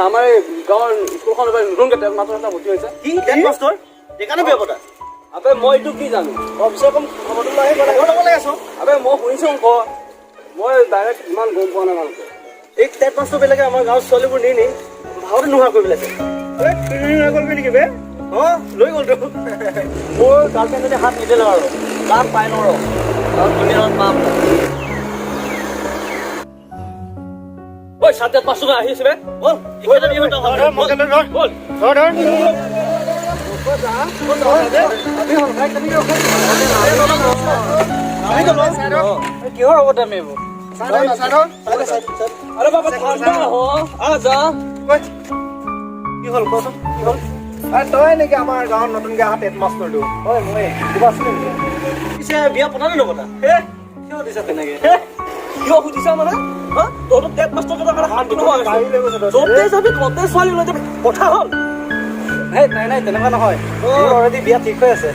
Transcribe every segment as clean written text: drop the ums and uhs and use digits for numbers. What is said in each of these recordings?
আমাৰ গাঁৱৰ স্কুলখন নতুনকে মাত্ৰ এটা ভৰ্তি হৈছে কি হেডমাষ্টাৰ সেইকাৰণে বিয়া পতা আবে মই এইটো কি জানো অফিচৰ খবৰটো লৈ ল'ব আছো আবে মই শুনিছোঁ মই ডাইৰেক্ট ইমান গম পোৱা নাই ভালকৈ এই হেডমাষ্টাৰবিলাকে আমাৰ গাঁৱৰ ছোৱালীবোৰ নি ভাওতে নোহোৱা কৰি পেলাইছে কৰিবি নেকি বে অঁ লৈ গ'লতো মোৰ গাৰ্লফ্ৰেণ্ড যদি হাত নিদিলে আৰু লাভ পাই নৰ কাৰণ তুমি হাত পাম ঐ 5:30 টকা আহি আছে বে বল কিহৰ হ'ব টাইম এইবোৰ আরে বাবা ঠান্ডা হ আজা কি হল কচোন কি হল আরে তই নেকি আমাৰ গাঁৱৰ নতুনকে অহা হেডমাষ্টাৰটো হয় মই কিবা আছিল নেকি পিছে বিয়া পতা নে নপতা হে কিয় সুধিছা তেনেকে কিয় সুধিছা মানে হা তোৰ হেডমাষ্টাৰ কথা শান্তি নোহোৱা য'তে যাবি ততে ছোৱালী লৈ যাবি কথা হ'ল হে নাই তেনেকুৱা নহয় অলৰেডি বিয়া ঠিক হৈ আছে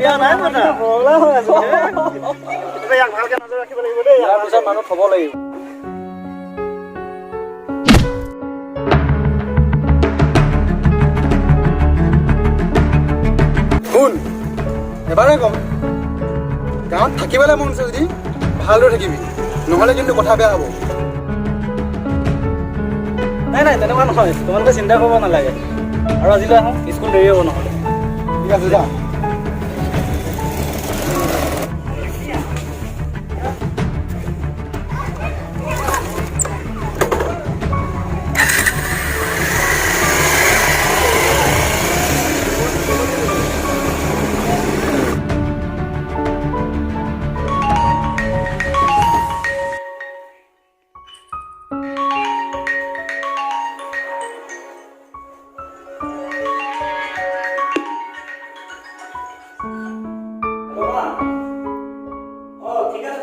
বিয়া নাই পতা বলা হৈ আছে ইয়াক ভালকে নজৰ ৰাখিব লাগিব দেই ইয়াৰ পিছত মানুহ থ'ব লাগিব শুন এবাৰে কম গাঁৱত থাকিবলৈ মন আছে যদি ভালদৰে থাকিবি নহ'লে কিন্তু কথা বেয়া হ'ব নাই তেনেকুৱা নহয় তোমালোকে চিন্তা কৰিব নালাগে আৰু আজিলৈ আহোঁ স্কুল দেৰি হ'ব নহ'লে ঠিক আছে যা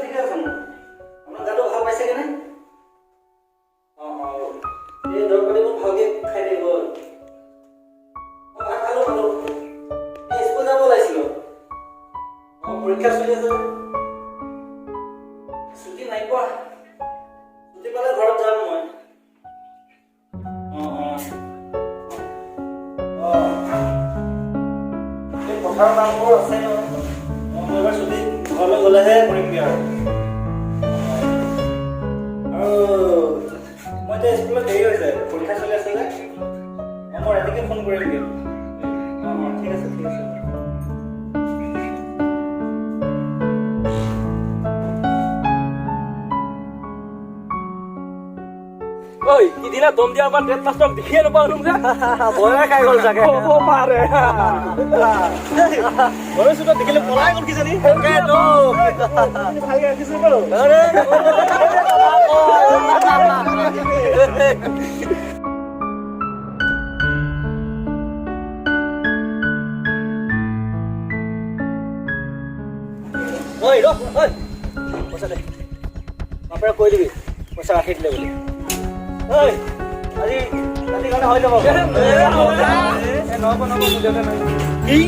ঠিক আছে আপোনাৰ গাটো ভাল পাইছে কেনে এই দৰৱ পাতিবোৰ ভালকে খাই থাকিব ভাত খালো এই স্কুল যাব ওলাইছিলো পৰীক্ষা চলি আছে ছুটি নাই পোৱা ছুটি পালে ঘৰত যাম মই এই পথাৰৰ কামবোৰ আছে ন মই এবাৰ ছুটি ঘৰলৈ গ'লেহে কৰিমগৈ আৰু মই এতিয়া স্কুলত দেৰি হৈছে পৰীক্ষা চলি আছে যে মই ৰাতিকে ফোন কৰিমগৈ ঠিক আছে ঐ সিদিনা দম দিয়াৰ পৰা ডেট মাষ্টৰক দেখিয়ে নাপাওঁ যে ভয়ে খাই গ'ল চাগে হ'ব পাৰে ভয়ে চুটত দেখিলে পলাই গ'ল কিজানি ভালকে ৰাখিছোঁ বাৰু ঐ পইচা দে বাপেৰে কৈ দিবি পইচা ৰাখি দিলে বুলি ঐ আজি ৰাতি কাৰণে হৈ যাব কি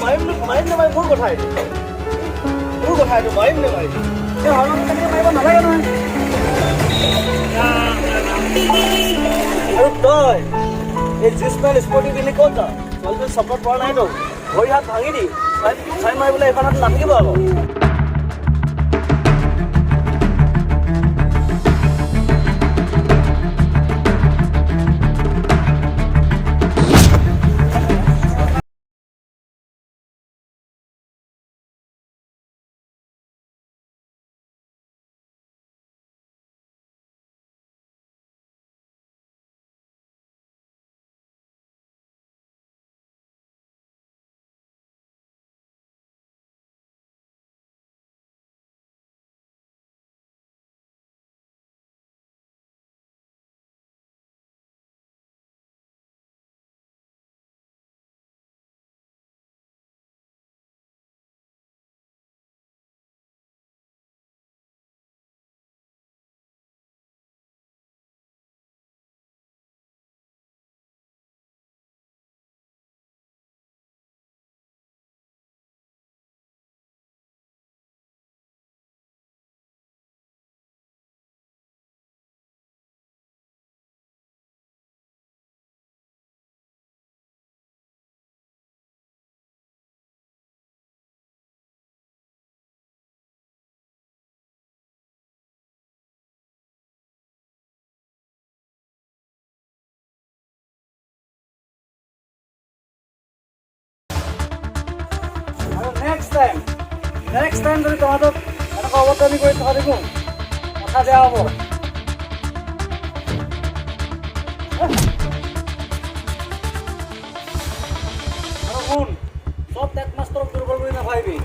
মাৰিম নে মাৰিম মোৰ কথা এইটো মাৰিম নে মাৰিম মাৰিব নালাগে নহয় আৰু তই এই জিন্স পেণ্ট স্পৰ্টিং পিন্ধি ক'ত যা ছোৱালীটো চপত পৰা নাইতো ভৰি হাত ভাঙি দি চাই মাৰিবলৈ এইখনত নাথাকিব আকৌ টাইম যদি তহঁতক এনেকুৱা অভদ্ৰামি কৰি থকা দেখোঁ কথা বেয়া হ'ব। আৰু শুন, চব টেট মাষ্টৰক দুৰ্বল বুলি নাভাবিবি।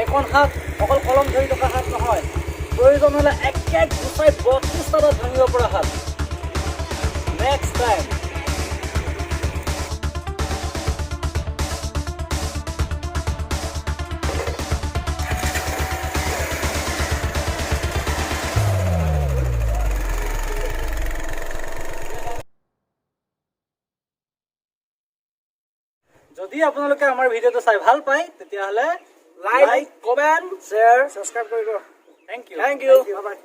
এখন হাত অকল কলম ধৰি থকা হাত নহয়, প্ৰয়োজন হ'লে একে গুচাই 32টা দাঁত ভাঙিব পৰা হাত। Next time. যদি আপোনালোকে আমাৰ ভিডিঅ'টো চাই ভাল পায় তেতিয়াহ'লে লাইক, কমেণ্ট, শ্বেয়াৰ, ছাবস্ক্ৰাইব কৰিব। Thank you. Thank you. By.